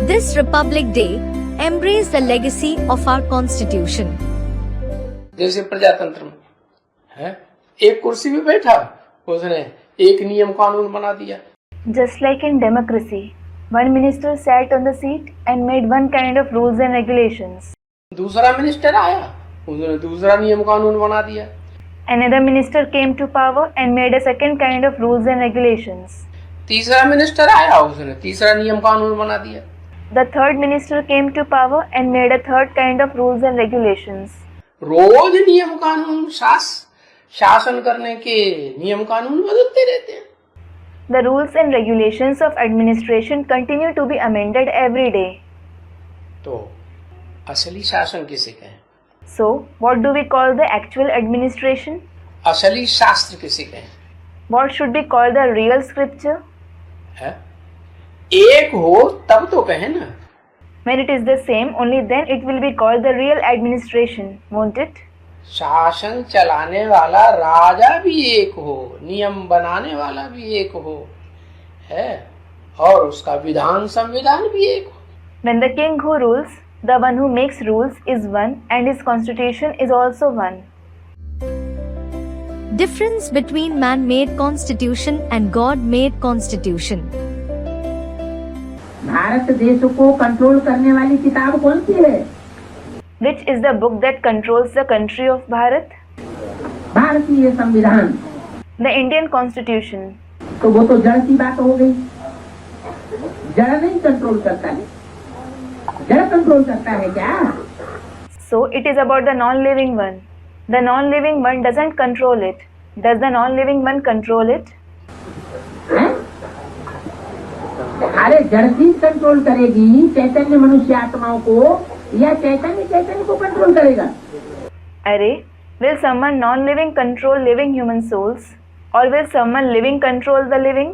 This Republic Day embrace the legacy of our Constitution. जैसे प्रजातंत्र में है, एक कुर्सी पे बैठा, उसने एक नियम कानून बना दिया. Just like in democracy, one minister sat on the seat and made one kind of rules and regulations. दूसरा मिनिस्टर आया, उसने दूसरा नियम कानून बना दिया. Another minister came to power and made a second kind of rules and regulations. तीसरा minister आया, उसने तीसरा नियम कानून बना दिया. The third minister came to power and made a third kind of rules and regulations. रोज नियम कानून शासन करने के नियम कानून बदलते रहते हैं. The rules and regulations of administration continue to be amended every day. तो असली शासन किसे कहें? So, what do we call the actual administration? असली शास्त्र किसे कहें? What should be called the real scripture? है? एक हो तब तो कहें ना. When it is the same, only then it will be called the real administration, won't it? शासन चलाने वाला राजा भी एक हो, नियम बनाने वाला भी एक हो, है, और उसका विधान संविधान भी एक हो. When the king who rules, the one who makes rules is one and his constitution is also one. Difference between man-made constitution and God-made constitution. Bharat देश को कंट्रोल करने वाली किताब कौन सी है? Which is the book that controls the country of Bharat? भारतीय संविधान. The Indian Constitution. तो वो तो जड़ की बात हो गई. जड़ नहीं कंट्रोल करता है. जड़ कंट्रोल करता है क्या? So it is about the non-living one. The non-living one doesn't control it. Does the non-living one control it? है? अरे जड़ चीज कंट्रोल करेगी चैतन्य मनुष्य आत्माओं को या चैतन्य को कंट्रोल करेगा? अरे, will someone non-living control living human souls, or will someone living control the living?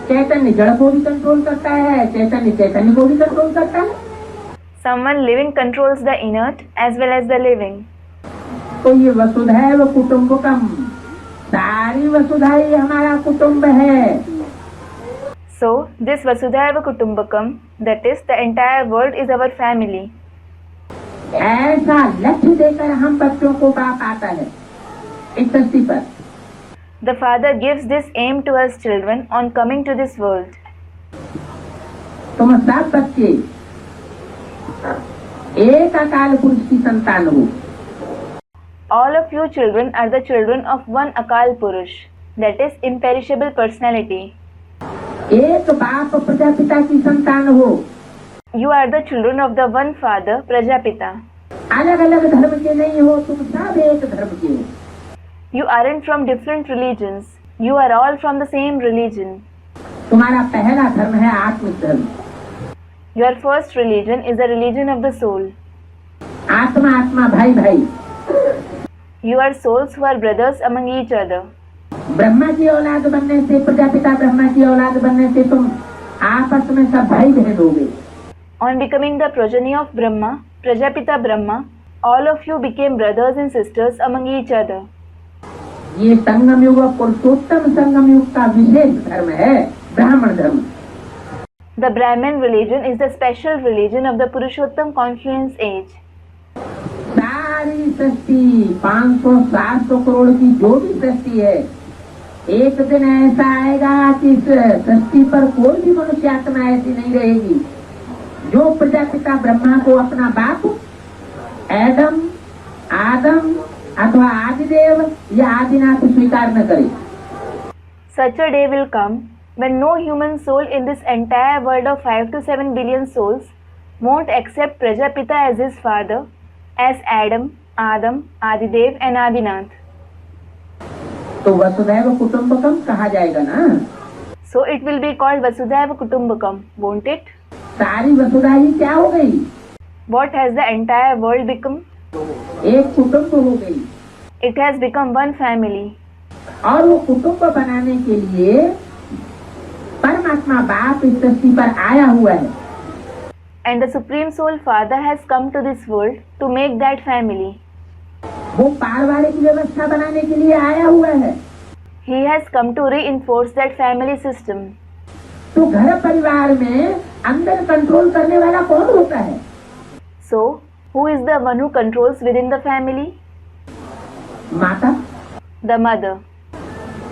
चैतन्य जड़ को भी कंट्रोल करता है, चैतन्य को भी कंट्रोल करता है. Someone living controls the inert as well as the living. तो ये वसुधैव कुटुंबकम, सारी वसुधा ही हमारा कुटुंब है. So, this Vasudhaiva Kutumbakam, that is, the entire world is our family. ऐसा लक्ष्य देकर हम बच्चों को बाप आता है इस धरती पर. The Father gives this aim to us children on coming to this world. तुम सब बच्चे एक अकाल पुरुष की संतान हो. All of you children are the children of one Akal Purush, that is, imperishable personality. एक बाप प्रजापिता की संतान हो. You are the children of the one Father, Prajapita. अलग अलग धर्म के नहीं हो, तुम सब एक धर्म के हो. You aren't from different religions. You are all from the same religion. तुम्हारा पहला धर्म है आत्मिक धर्म. Your first religion is the religion of the soul. आत्मा भाई भाई. You are souls who are brothers among each other. Brahma की औलाद बनने से, प्रजापिता ब्रह्मा की औलाद बनने से तुम आपस में सब भाई बहन हो गए. On becoming the progeny of Brahma, Prajapita Brahma, all of you became brothers and sisters among each other. ये संगम युग पुरुषोत्तम संगम युग का विशेष धर्म है, ब्राह्मण धर्म. The Brahmin religion is the special religion of the Purushottam Confluence Age. सारी सृष्टि 500-700 करोड़ की जो भी सृष्टि है, एक दिन ऐसा आएगा कि इस सृष्टि पर कोई भी मनुष्य आत्मा ऐसी नहीं रहेगी जो प्रजापिता ब्रह्मा को अपना बाप आदम अथवा आदिदेव या आदिनाथ स्वीकार न करे. Such a day will come when no human soul in this entire world of 5 to 7 billion souls won't accept Prajapita as his father, as Adam, Adidev and Adinath. तो वसुधैव कुटुंबकम कहा जाएगा ना. So it will be called Vasudhaiva Kutumbakam, won't it? सारी वसुधा ही क्या हो गई? What has the entire world become? एक कुटुंब हो गई. It has become one family. और वो कुटुंब बनाने के लिए परमात्मा बाप इस सृष्टि पर आया हुआ है. And the Supreme Soul Father has come to this world to make that family. वो पारिवारिक व्यवस्था बनाने के लिए आया हुआ है. He has come to reinforce that family system. तो घर परिवार में अंदर कंट्रोल करने वाला कौन होता है? So, who is the one who controls within the family? माता The mother.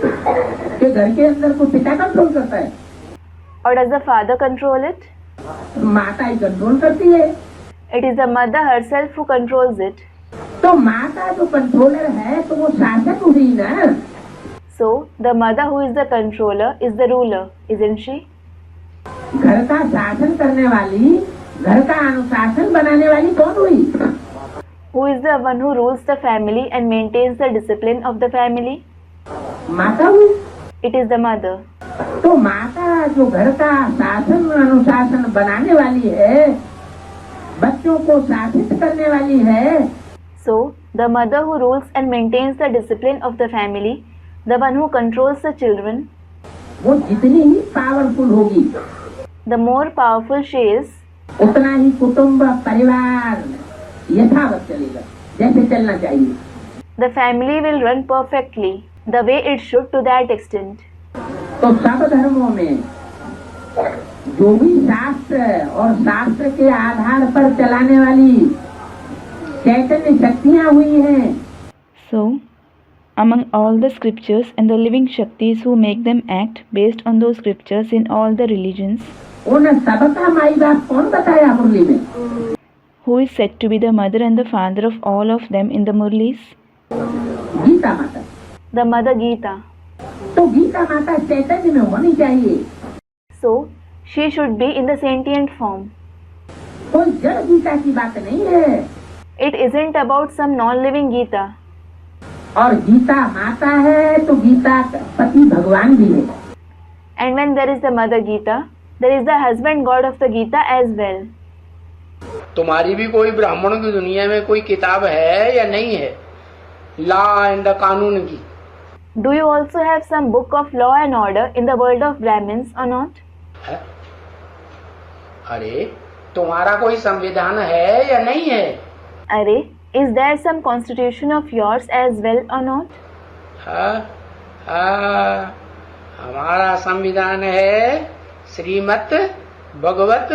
के घर के अंदर को पिता कंट्रोल करता है, Or does the father control it? माता ही कंट्रोल करती है। It is the mother herself who controls it. तो माता जो कंट्रोलर है तो वो शासक हुई ना। So, the mother who is the controller is the ruler, isn't she? घर का शासन करने वाली, घर का अनुशासन बनाने वाली कौन हुई? Who is the one who rules the family and maintains the discipline of the family? माता हुई। It is the mother. तो माता जो घर का शासन अनुशासन बनाने वाली है, बच्चों को शासित करने वाली है, So, the mother who rules and maintains the discipline of the family, the one who controls the children, वो जितनी ही पावरफुल होगी the more powerful she is, उतना ही कुटुंब परिवार यथावत चलेगा, जैसे चलना चाहिए। the family will run perfectly, the way it should to that extent. तो सब धर्मों में जो भी शास्त्र और शास्त्र के आधार पर चलाने वाली चैतन्य शक्तियाँ हुई हैं, So, among all the scriptures and the living Shaktis who make them act based on those scriptures in all the religions, उन सबका माई बाप कौन बताया मुरली में? who is said to be the mother and the father of all of them in the Murlis? Gita माता। The mother Gita. तो गीता माता चैतन्य में होनी चाहिए, So, she should be in the sentient form. कोई जड़ गीता की बात नहीं है। It isn't about some non-living Gita. और गीता माता है तो गीता पति भगवान भी है। And when there is the mother Gita, there is the husband God of the Gita as well. तुम्हारी भी कोई ब्राह्मणों की दुनिया में कोई किताब है या नहीं है, लॉ एंड द कानून की? Do you also have some book of law and order in the world of Brahmins or not? है? अरे तुम्हारा कोई संविधान है या नहीं है? Arey, is there some constitution of yours as well or not? हमारा संविधान है श्रीमद् भगवत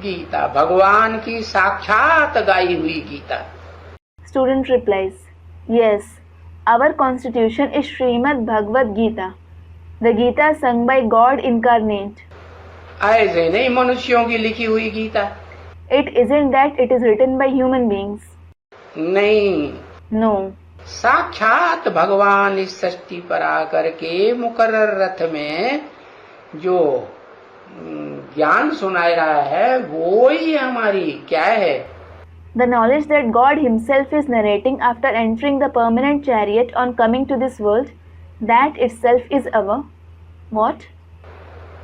गीता, भगवान की साक्षात गाई हुई Gita. Student replies, yes, our constitution is Srimad Bhagavad Gita, the Gita sung by God incarnate. ऐसे नहीं मनुष्यों की लिखी हुई Gita. It isn't that it is written by human beings. नहीं, No, साक्षात भगवान इस सृष्टि पर आकर के मुकर्रर रथ में जो ज्ञान सुनाया रहा है वो ही हमारी क्या है? the knowledge that God himself is narrating after entering the permanent chariot on coming to this world, that itself is our what?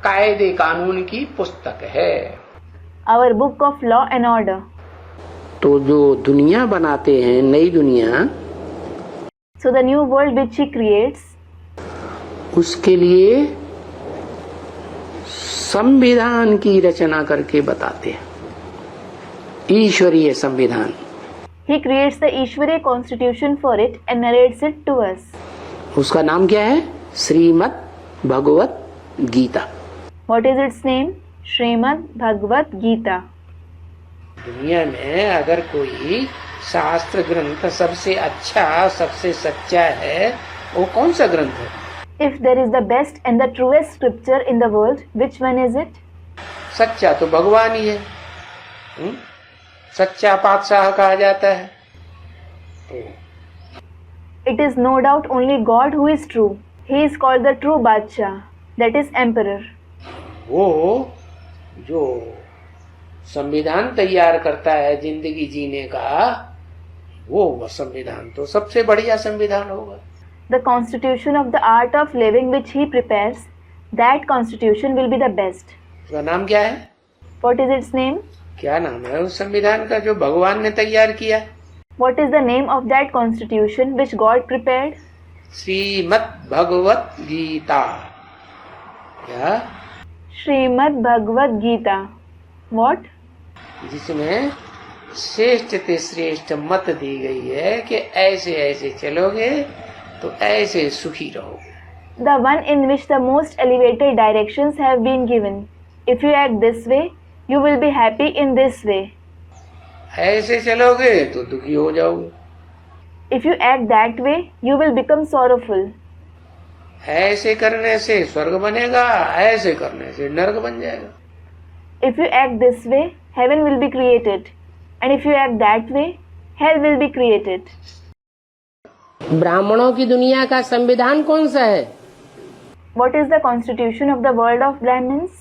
कायदे कानून की पुस्तक है। Our book of law and order. तो जो दुनिया बनाते हैं, नई दुनिया, So the new world which he creates, उसके लिए संविधान की रचना करके बताते हैं, ईश्वरीय संविधान। he creates the Ishwariya constitution for it and narrates it to us. उसका नाम क्या है? Shrimad Bhagavad Gita. What is its name? Srimad Bhagavad Gita. दुनिया में अगर कोई शास्त्र ग्रंथ सबसे अच्छा, सबसे सच्चा है, वो कौन सा ग्रंथ है? If there is the best and the truest scripture in the world, which one is it? सच्चा तो भगवान ही है। सच्चा पातशाह कहा जाता है। It is no doubt only God who is true. He is called the true Badshah, that is Emperor. वो जो संविधान तैयार करता है जिंदगी जीने का, वो संविधान तो सबसे बढ़िया संविधान होगा। The constitution of the art of living which he prepares, that constitution will be the best. उसका नाम क्या है? What is its name? क्या नाम है उस संविधान का जो भगवान ने तैयार किया? What is the name of that constitution which God prepared? Shrimad Bhagavad Gita. क्या? Srimad Bhagavad Gita. What? जिसमें श्रेष्ठ से श्रेष्ठ मत दी गई है कि ऐसे ऐसे चलोगे तो ऐसे सुखी रहोगे। The one in which the most elevated directions have been given. If you act this way, You will be happy in this way. ऐसे चलोगे तो दुखी हो जाओगे, If you act that way, you will become sorrowful. ऐसे करने से स्वर्ग बनेगा, ऐसे करने से नरक बन जाएगा। If you act this way, heaven will be created. And if you act that way, hell will be created. ब्राह्मणों की दुनिया का संविधान कौन सा है? What is the constitution of the world of Brahmins?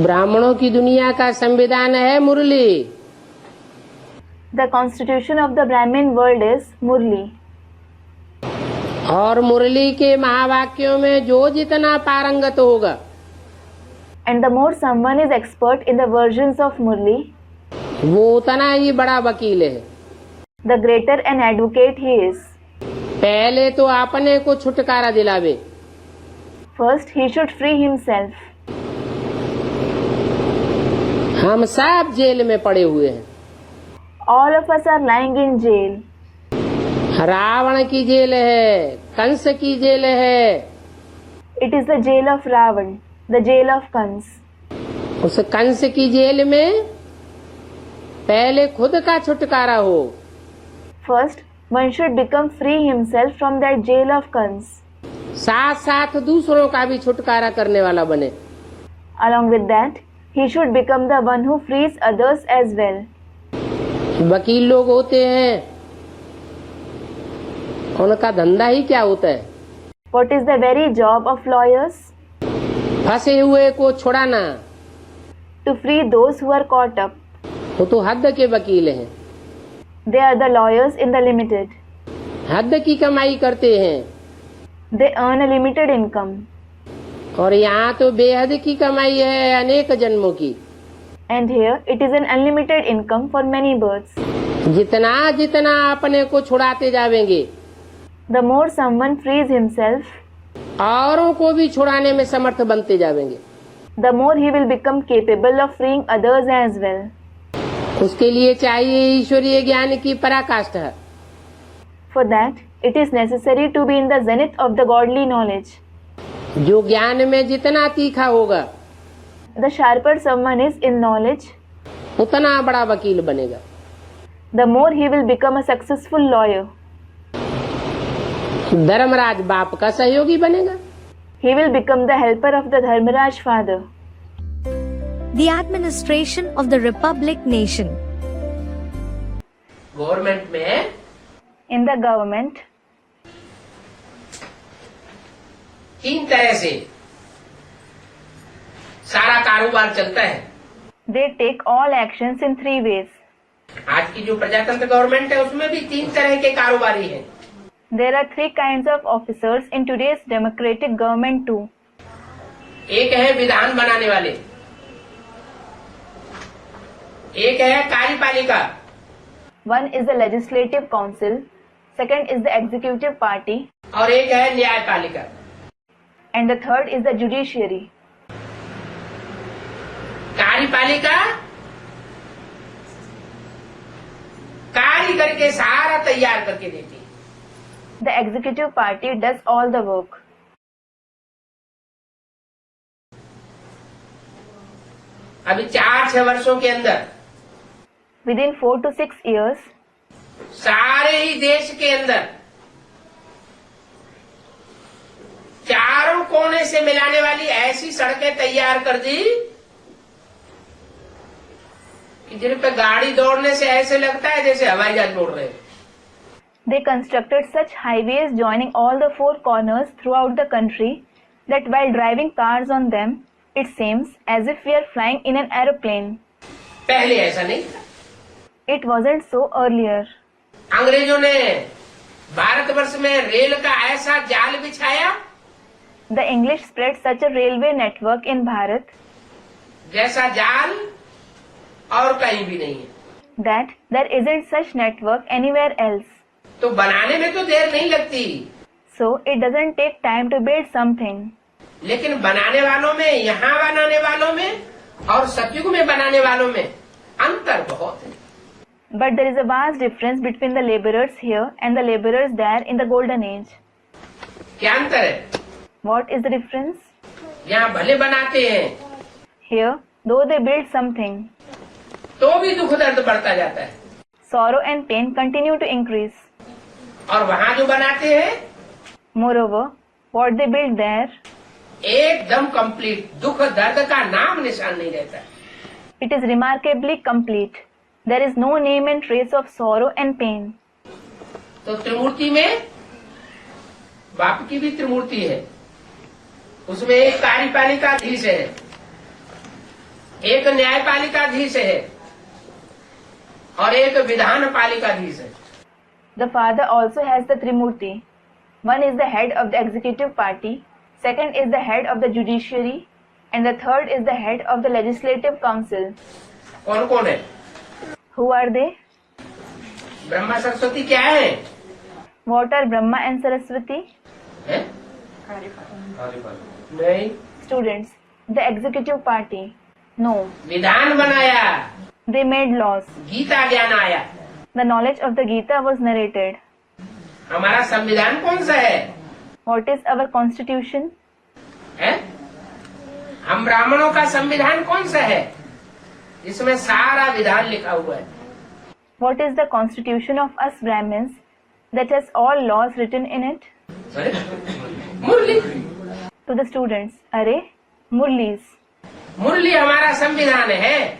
ब्राह्मणों की दुनिया का संविधान है मुरली। The constitution of the Brahmin world is Murli. और मुरली के महावाक्यों में जो जितना पारंगत होगा, And the more someone is expert in the versions of Murli, वो उतना ही बड़ा वकील है। the greater an advocate he is. पहले तो अपने को छुटकारा दिलावे। First, he should free himself. हम सब जेल में पड़े हुए हैं। All of us are lying in jail. Ravan की जेल है, कंस की जेल है। It is the jail of Ravan, the jail of Kans. उस कंस की जेल में पहले खुद का छुटकारा हो। First, one should become free himself from that jail of Kans. साथ साथ दूसरों का भी छुटकारा करने वाला बने। Along with that, he should become the one who frees others as well. वकील लोग होते हैं, उनका धंधा ही क्या होता है? What is the very job of lawyers? फंसे हुए को छुड़ाना। To free those who are caught up. वो तो हद के वकील हैं, They are the lawyers in the limited. हद की कमाई करते हैं। They earn a limited income. और यहाँ तो बेहद की कमाई है, अनेक जन्मों की। And here it is an unlimited income for many births. जितना जितना अपने को छुड़ाते जावेंगे, The more someone frees himself, औरों को भी छुड़ाने में समर्थ बनते जावेंगे। the more he will become capable of freeing others as well. उसके लिए चाहिए ईश्वरीय ज्ञान की पराकाष्ठा। For that, it is necessary to be in the zenith of the godly knowledge. जो ज्ञान में जितना तीखा होगा, The sharper someone is in knowledge, उतना बड़ा वकील बनेगा। the more he will become a successful lawyer. Dharmaraj बाप का सहयोगी बनेगा। He will become the helper of the Dharmaraj father. The administration of the Republic nation. Government में In the government, तीन तरह से सारा कारोबार चलता है। they take all actions in three ways. आज की जो प्रजातंत्र गवर्नमेंट है उसमें भी तीन तरह के कारोबारी हैं। There are three kinds of officers in today's democratic government too. एक है विधान बनाने वाले, एक है कार्यपालिका, One is the legislative council, second is the executive party, और एक है न्यायपालिका। and the third is the judiciary. कार्यपालिका कार्य करके सारा तैयार करके देती है। The executive party does all the work. अभी 4-6 वर्षों के अंदर Within 4 to 6 years, सारे ही देश के अंदर चारों कोने से मिलाने वाली ऐसी सड़कें तैयार कर दी कि जिन पे गाड़ी दौड़ने से ऐसे लगता है जैसे हवाई जहाज दौड़ रहे हैं। they constructed such highways joining all the four corners throughout the country that while driving cars on them, it seems as if we are flying in an aeroplane. पहले ऐसा नहीं था। It wasn't so earlier. अंग्रेजों ने भारतवर्ष में rail का ऐसा जाल बिछाया The English spread such a railway network in Bharat जैसा जाल और कहीं भी नहीं है। that there isn't such network anywhere else. तो बनाने में तो देर नहीं लगती, So it doesn't take time to build something. लेकिन बनाने वालों में, यहाँ बनाने वालों में और सतयुग में बनाने वालों में अंतर बहुत है। But there is a vast difference between the laborers here and the laborers there in the golden age. क्या अंतर है? What is the difference? यहाँ भले बनाते हैं, Here, though they build something, तो भी दुख दर्द बढ़ता जाता है। sorrow and pain continue to increase. और वहाँ जो बनाते हैं Moreover, what they build there, एकदम कंप्लीट, दुख दर्द का नाम निशान नहीं रहता। it is remarkably complete. There is no name and trace of sorrow and pain. तो त्रिमूर्ति में बाप की भी त्रिमूर्ति है, उसमें एक कार्यपालिकाधीश है, एक न्यायपालिकाधीश है और एक विधान पालिकाधीश है। The Father also has the Trimurti. One is the head of the executive party, second is the head of the judiciary, and the third is the head of the legislative council. कौन कौन है? Who are they? Brahma Saraswati क्या है? What are Brahma and Saraswati? है? नहीं। Students, the executive party. No, विधान बनाया, they made laws. Gita ज्ञान आया। The knowledge of the Gita was narrated. हमारा संविधान कौन सा है? What is our constitution? है? हम ब्राह्मणों का संविधान कौन सा है? इसमें सारा विधान लिखा हुआ है। What is the constitution of us Brahmins that has all laws written in it? अरे, मुरली, To the students, Are, Murlis. मुरली हमारा संविधान है।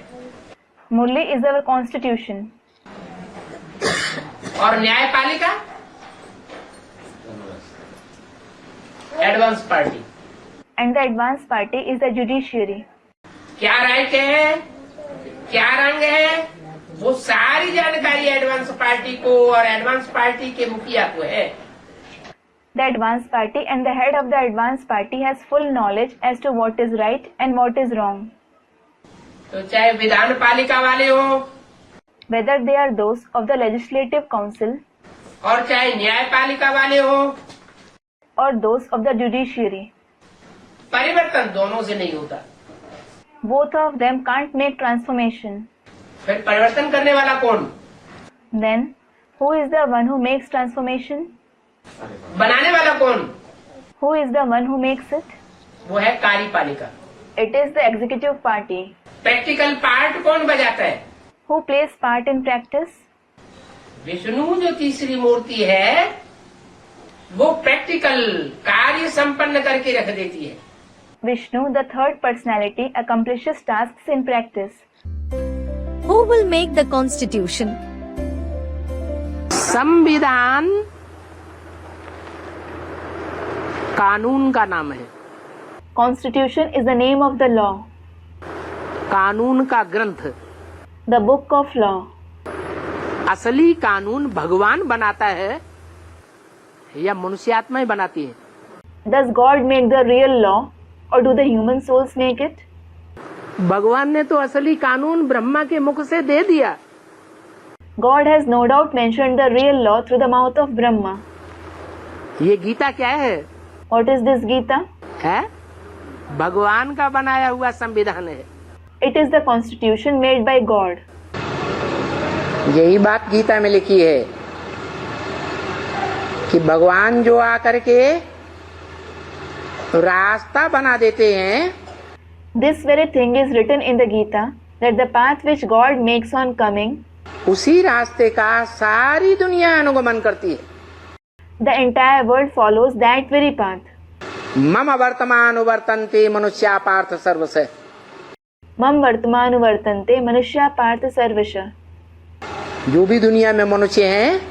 Murli is our constitution. और न्यायपालिका advance party. And the advanced party is the judiciary. क्या right है, क्या रंग है, वो सारी जानकारी एडवांस पार्टी को और एडवांस पार्टी के मुखिया को है। The advanced party and the head of the advanced party has full knowledge as to what is right and what is wrong. तो चाहे विधान पालिका वाले हो Whether they are those of the legislative council और चाहे न्यायपालिका वाले हो, or those of the judiciary, परिवर्तन दोनों से नहीं होता। both of them can't make transformation. फिर परिवर्तन करने वाला कौन? Then, who is the one who makes transformation? बनाने वाला कौन? Who is the one who makes it? वो है कार्यपालिका। It is the executive party. Practical part कौन बजाता है? Who plays part in practice? Vishnu जो तीसरी मूर्ति है वो प्रैक्टिकल कार्य संपन्न करके रख देती है। Vishnu, the third personality, accomplishes tasks in practice. Who will make the constitution? संविधान कानून का नाम है। Constitution is the name of the law, कानून का ग्रंथ। the book of law. असली कानून भगवान बनाता है या मनुष्यात्माएं बनाती है? Does God make the real law or do the human souls make it? भगवान ने तो असली कानून ब्रह्मा के मुख से दे दिया। God has no doubt mentioned the real law through the mouth of Brahma. ये गीता क्या है? What is this Gita? है भगवान का बनाया हुआ संविधान है। It is the constitution made by God. यही बात गीता में लिखी है कि भगवान जो आकर के रास्ता बना देते हैं, This very thing is written in the Gita, that the path which God makes on coming, उसी रास्ते का सारी दुनिया अनुगमन करती है। the entire world follows that very path. मम वर्तमान वर्तन्ते मनुष्या पार्थ सर्वस्य। Mam vartamanu vartante manusya parth sarvasha. जो भी दुनिया में मनुष्य हैं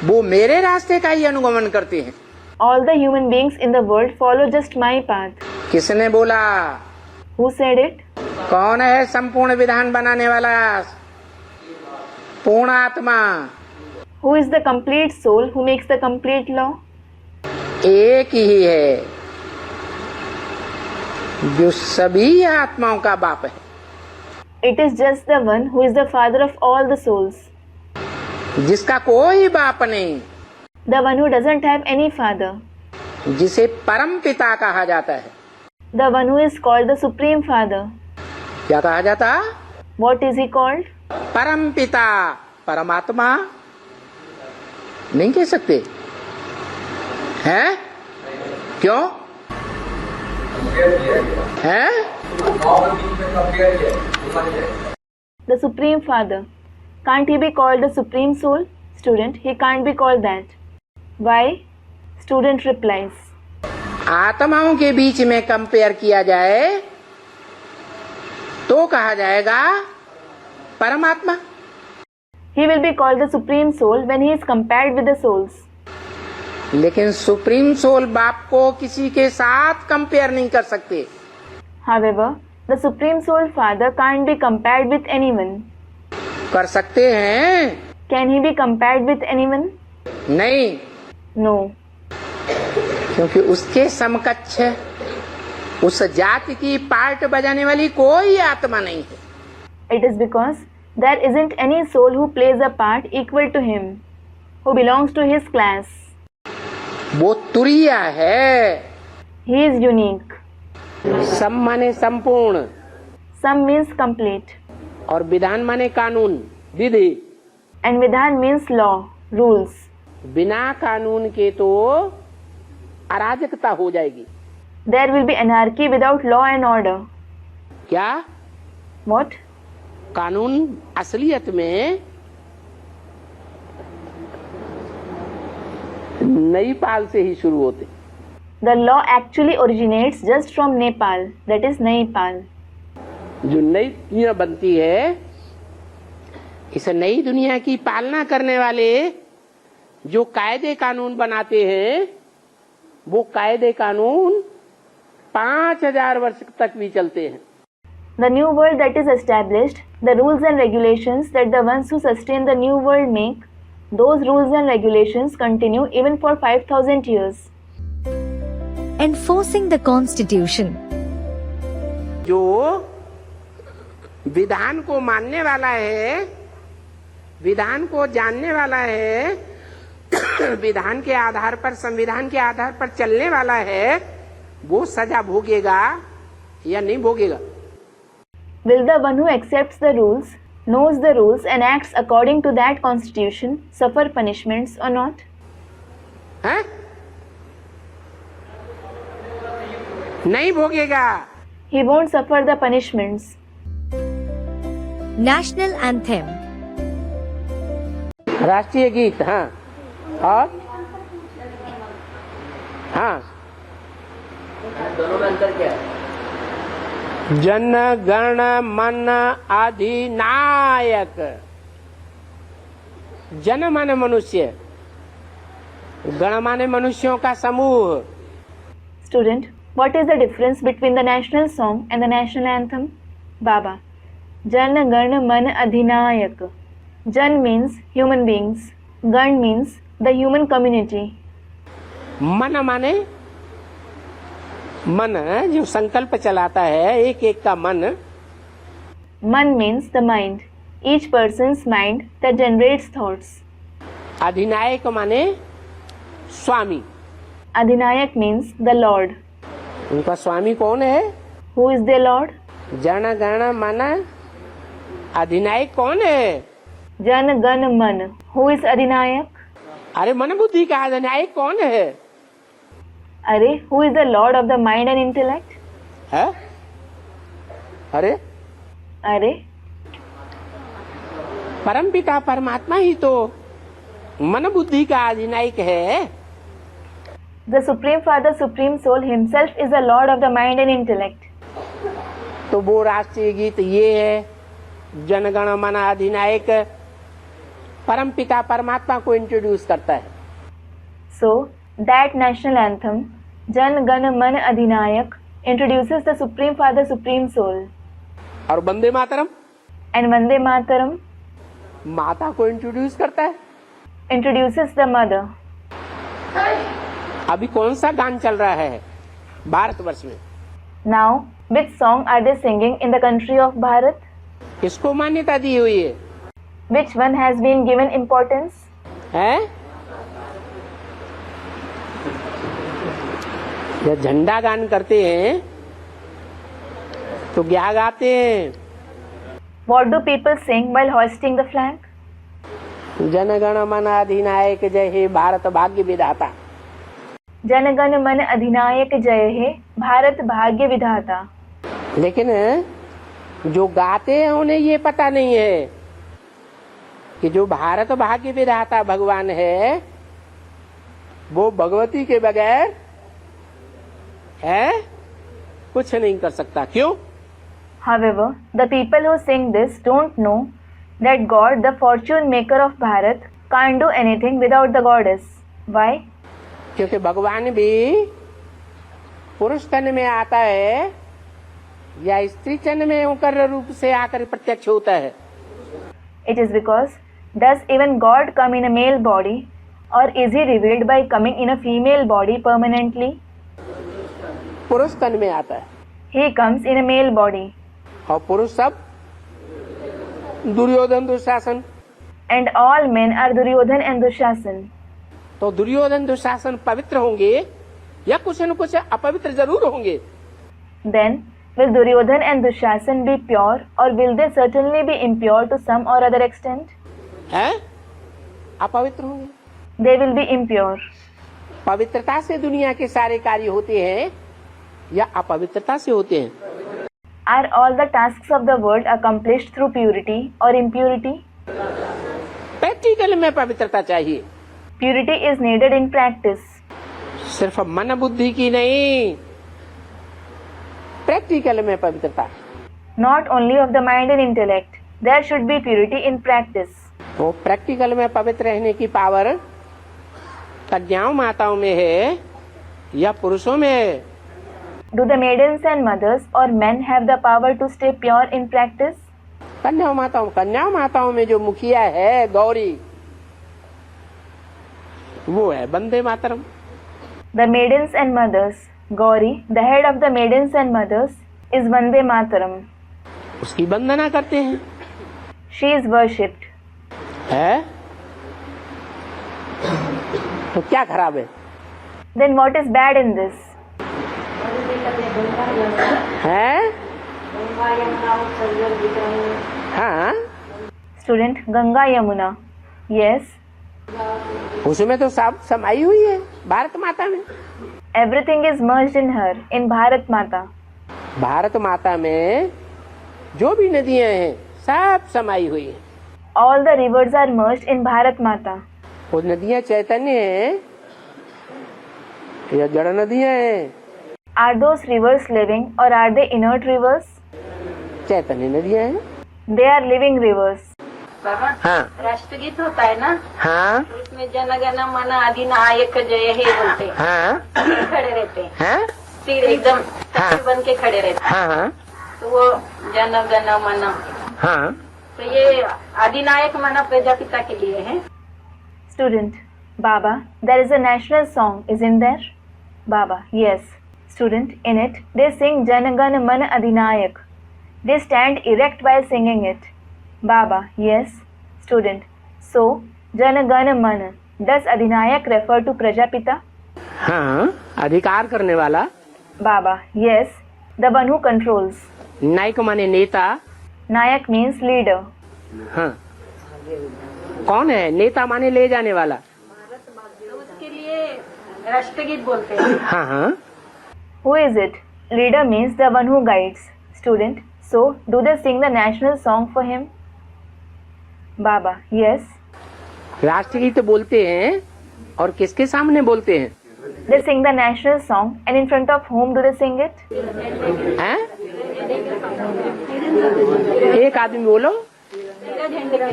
वो मेरे रास्ते का ही अनुगमन करते हैं। All the human beings in the world follow just my path. किसने बोला? Who said it? कौन है संपूर्ण विधान बनाने वाला? पूर्ण आत्मा। Who is the complete soul who makes the complete law? एक ही है जो सभी आत्माओं का बाप है। It is just the one who is the father of all the souls. जिसका कोई बाप नहीं, The one who doesn't have any father. जिसे परम पिता कहा जाता है। The one who is called the Supreme Father. क्या कहा जाता? What is he called? परम पिता, परमात्मा नहीं कह सकते हैं? क्यों है? The Supreme Father. Can't he be called the Supreme Soul? Student, he can't be called that. Why? Student replies. आत्माओं के बीच में कंपेयर किया जाए तो कहा जाएगा परमात्मा। He will be called the Supreme Soul when he is compared with the souls. लेकिन सुप्रीम सोल बाप को किसी के साथ कंपेयर नहीं कर सकते। However, the Supreme Soul Father can't be compared with anyone. कर सकते हैं? Can he be compared with anyone? नहीं, No. क्योंकि उसके समकक्ष उस जाति की पार्ट बजाने वाली कोई आत्मा नहीं है। It is because there isn't any soul who plays a part equal to him, who belongs to his class. वो तुरीय है। He is unique. सम माने संपूर्ण Some means complete, और विधान माने कानून, विधि। and Vidhan means law, rules. बिना कानून के तो अराजकता हो जाएगी। There will be anarchy without law and order. क्या? What? कानून असलियत में नेपाल से ही शुरू होते। The law actually originates just from Nepal, that is Nepal. जो नई दुनिया बनती है, इस नई दुनिया की पालना करने वाले जो कायदे कानून बनाते हैं, वो कायदे कानून 5000 वर्ष तक भी चलते हैं। The new world that is established, the rules and regulations that the ones who sustain the new world make, those rules and regulations continue even for 5000 years. Enforcing the Constitution. जो विधान को मानने वाला है, विधान को जानने वाला है, विधान के आधार पर, संविधान के आधार पर चलने वाला है, वो सजा भोगेगा या नहीं भोगेगा? Will the one who accepts the rules, knows the rules and acts according to that constitution suffer punishments or not? है? नहीं भोगेगा। He won't suffer the punishments. National Anthem. राष्ट्रीय गीत, हाँ। और हाँ, दोनों में अंतर क्या है? जन गण मन अधिनायक। जन माने मनुष्य, गण माने मनुष्यों का समूह। Student, what is the difference between the national song and the national anthem? Baba. Jan Gan Man Adhinayak. Jan means human beings. Gan means the human community. मन माने मन जो संकल्प चलाता है, एक एक का मन। Man means the mind. Each person's mind that generates thoughts. अधिनायक माने स्वामी। Adhinayak means the Lord. उनका स्वामी कौन है? Who is their Lord? Jana Gana मन अधिनायक कौन है? Jan Gan Man. Who is Adhinayak? अरे मन बुद्धि का अधिनायक कौन है? Are, who is the Lord of the mind and intellect? है? अरे Are, परमपिता परमात्मा ही तो मन बुद्धि का अधिनायक है। the Supreme Father, Supreme Soul himself is the Lord of the mind and intellect. तो वो राष्ट्रीय गीत ये है, जनगण मन अधिनायक परमपिता परमात्मा को इंट्रोड्यूस करता है। So, that national anthem, Jan Gan Man Adhinayak, introduces the Supreme Father, Supreme Soul. और Vande Mataram And Vande Mataram माता को इंट्रोड्यूस करता है। introduces the Mother. अभी कौन सा गान चल रहा है भारतवर्ष में? Now, which song are they singing in the country of Bharat? किसको मान्यता दी हुई है? Which one has been given importance? हैं? जब झंडा गान करते हैं तो क्या गाते हैं? What do people sing while hoisting the flag? जनगण मन अधिनायक जय हे भारत भाग्य विधाता। Jan Gan Man Adhinayak Jai He, Bharat Bhagya Vidhata. लेकिन जो गाते हैं उन्हें ये पता नहीं है कि जो भारत भाग्य विधाता भगवान है वो भगवती के बगैर है कुछ नहीं कर सकता। क्यों? However, the people who sing this don't know that God, the fortune maker of Bharat, can't do anything without the goddess. Why? क्योंकि भगवान भी पुरुष तन में आता है या स्त्री तन में होकर रूप से आकर प्रत्यक्ष होता है। It is because, does even God come in a male body, or is he revealed by coming in a female body permanently? पुरुष तन में आता है He comes in a male body, और पुरुष सब Duryodhan Dushasan. and all men are Duryodhan and Dushasan. तो दुर्योधन दुशासन पवित्र होंगे या कुछ न कुछ अपवित्र जरूर होंगे। Then, will Duryodhan and Dushasan be pure, or will they certainly be impure to some or other extent? हैं? अपवित्र होंगे। They will be impure. पवित्रता से दुनिया के सारे कार्य होते हैं या अपवित्रता से होते हैं? Are all the tasks of the world accomplished through purity or impurity? Practical में पवित्रता चाहिए। Purity is needed in practice. सिर्फ मन बुद्धि की नहीं, प्रैक्टिकल में पवित्रता। Not only of the mind and intellect, there should be purity in practice. वो प्रैक्टिकल में पवित्र रहने की पावर कन्याओं माताओं में है या पुरुषों में है? Do the maidens and mothers or men have the power to stay pure in practice? कन्याओं माताओं में जो मुखिया है गौरी, वो है Vande Mataram. The maidens and mothers, Gauri, the head of the maidens and mothers, is Vande Mataram. उसकी वंदना करते हैं। She is worshipped. है? तो क्या खराब है? Then what is bad in this? है? हाँ? Student, Ganga Yamuna. Yes. उसमें तो सब समाई हुई है भारत माता में। Everything is merged in her, in Bharat Mata. Bharat माता में जो भी नदियां हैं सब समाई हुई है। All the rivers are merged in Bharat Mata. वो नदियां चैतन्य हैं या जड़ नदियां हैं? Are those rivers living or are they inert rivers? चैतन्य नदियां हैं। They are living rivers. हाँ राष्ट्रगीत होता है ना, हाँ उसमें जन गण मन अधिनायक जय हे बोलते हैं, हाँ खड़े रहते हैं, हाँ सिर एकदम हाँ। बन के खड़े रहते हैं, हाँ हाँ तो वो जन गण मन, हाँ। तो ये अधिनायक मन प्रजापिता के लिए है। Student, Baba, there is a national song, isn't there? Baba, yes. Student, in it, they sing Janagana Mana Adhinayak. They stand erect while singing it. Baba, yes. Student, so Janagana Mana, does Adhinayak refer to Prajapita? हाँ, अधिकार करने वाला। Baba, yes. The one who controls. नायक माने नेता। Nayak means leader. हाँ, कौन है? नेता माने ले जाने वाला। तो उसके लिए राष्ट्रगीत बोलते हैं। हाँ हाँ। Who is it? Leader means the one who guides. Student, so do they sing the national song for him? Baba, yes. राष्ट्रगीत बोलते हैं और किसके सामने बोलते हैं? They sing the national song, and in front of whom do they sing it? हैं? एक आदमी बोलो।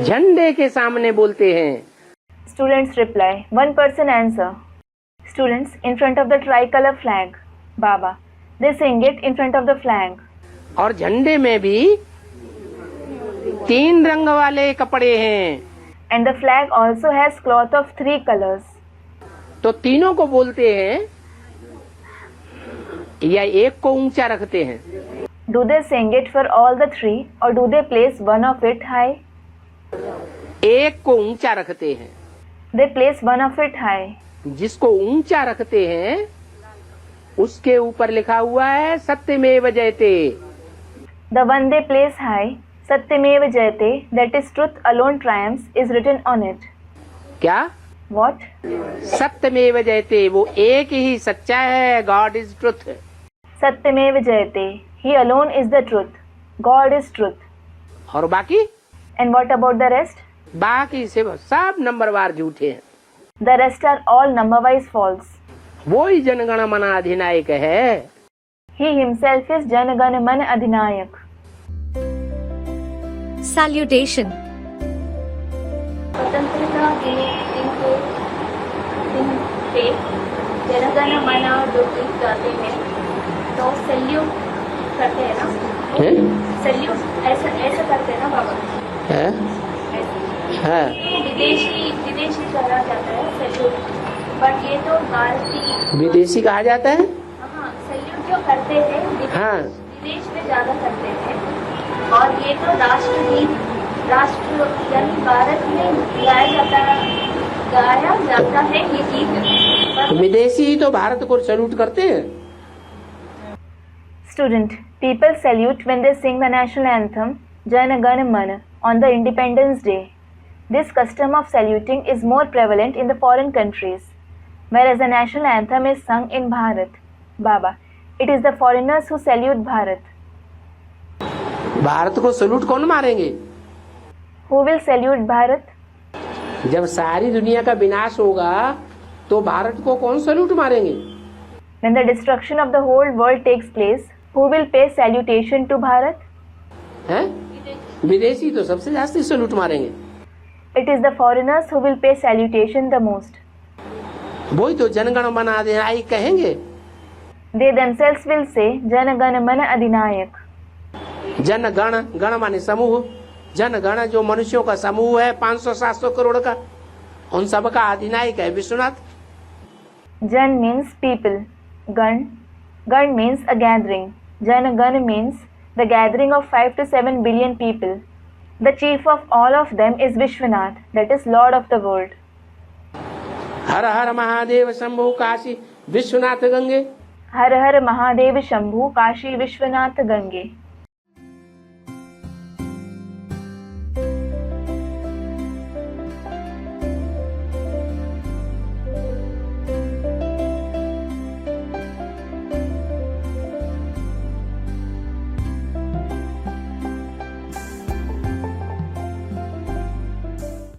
झंडे के सामने बोलते हैं। Students reply. One person answer. Students, in front of the tricolor flag. Baba, they sing it in front of the flag. और झंडे में भी 3 रंग वाले कपड़े हैं। And the flag also has cloth of 3 colors. तो तीनों को बोलते हैं या एक को ऊंचा रखते हैं? Do they sing it for all the 3, or do they place one of it high? एक को ऊंचा रखते हैं। They place one of it high. जिसको ऊंचा रखते हैं उसके ऊपर लिखा हुआ है सत्यमेव जयते। The one they place high, Satyameva Jayate, that is truth alone triumphs, is written on it. क्या? What? सत्यमेव जयते, वो एक ही सच्चा है। God is truth. Satyameva Jayate, He alone is the truth. God is truth. और बाकी And what about the rest? बाकी सब नंबरवार झूठे हैं। The rest are all number-wise false. वो ही जनगण मन अधिनायक है। He himself is Jana Gana Mana Adhinayak. Salutation. स्वतंत्रता दिन पे जनगण मन जो गीत गाते हैं तो सैल्यूट करते हैं ना, सैल्यूट ऐसा करते हैं ना बाबा, है विदेशी कहा जाता है सैल्यूट, बट ये तो भारतीय विदेशी कहा जाता है। हाँ, सैल्यूट जो करते थे हाँ। विदेश में ज्यादा करते थे, और ये तो राष्ट्र यानी भारत में गाया जाता है ये गीत। विदेशी तो भारत को सैल्यूट करते हैं। Student, people salute when they sing the national anthem Jana Gana Mana on the Independence Day. This custom of saluting is more prevalent in the foreign countries, whereas the national anthem is sung in Bharat. Baba, it is the foreigners who salute Bharat. Bharat को salute कौन मारेंगे? Who will salute Bharat? जब सारी दुनिया का विनाश होगा तो भारत को कौन सैल्यूट मारेंगे? When the destruction of the whole world takes place, who will pay salutation to Bharat? हैं? विदेशी तो सबसे ज्यादा सैल्यूट मारेंगे। It is the foreigners who will pay salutation the most. वही तो जनगण मन अधिनायक कहेंगे। They themselves will say Jana Gana Mana Adhinayak. जनगण, गण माने समूह, जनगण जो मनुष्यों का समूह है 500-700 करोड़ का, उन सब का अधिनायक है Vishwanath. Jan means people. Gan means a gathering. Jana Gana means the gathering of 5 to 7 billion people. The chief of all of them is Vishwanath, that is Lord of the world. Her her Mahadev Shambhu Kashi Vishwanath Gange. Her her Mahadev Shambhu Kashi Vishwanath Gange.